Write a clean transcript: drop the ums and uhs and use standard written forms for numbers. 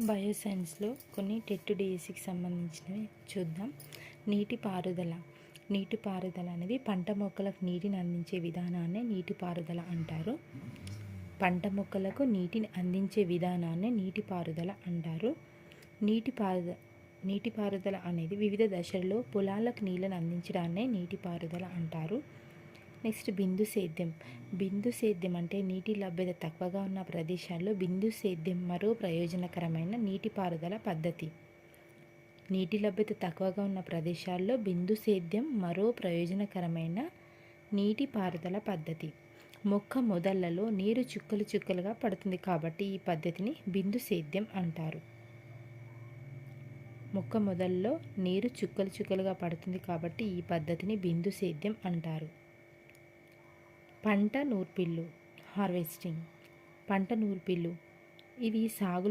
బయోసైన్స్లో కొన్ని టెట్ డిఎస్సికి సంబంధించినవి చూద్దాం. నీటిపారుదల అనేది పంట మొక్కలకు నీటిని అందించే విధానాన్ని నీటిపారుదల అంటారు. పంట మొక్కలకు నీటిని అందించే విధానాన్ని నీటిపారుదల అంటారు. నీటిపారుదల అనేది వివిధ దశల్లో పొలాలకు నీళ్ళను అందించడాన్నే నీటిపారుదల అంటారు. నెక్స్ట్ బిందు సేద్యం అంటే నీటి లభ్యత తక్కువగా ఉన్న ప్రదేశాల్లో బిందు సేద్యం మరో ప్రయోజనకరమైన నీటిపారుదల పద్ధతి. నీటి లభ్యత తక్కువగా ఉన్న ప్రదేశాల్లో బిందు సేద్యం మరో ప్రయోజనకరమైన నీటిపారుదల పద్ధతి. మొక్క మొదళ్లలో నీరు చుక్కలు చుక్కలుగా పడుతుంది కాబట్టి ఈ పద్ధతిని బిందు సేద్యం అంటారు. మొక్క మొదల్లో నీరు చుక్కలు చుక్కలుగా పడుతుంది కాబట్టి ఈ పద్ధతిని బిందు సేద్యం అంటారు. పంట నూర్పిళ్ళు హార్వెస్టింగ్. పంట నూర్పిళ్ళు ఇది సాగులో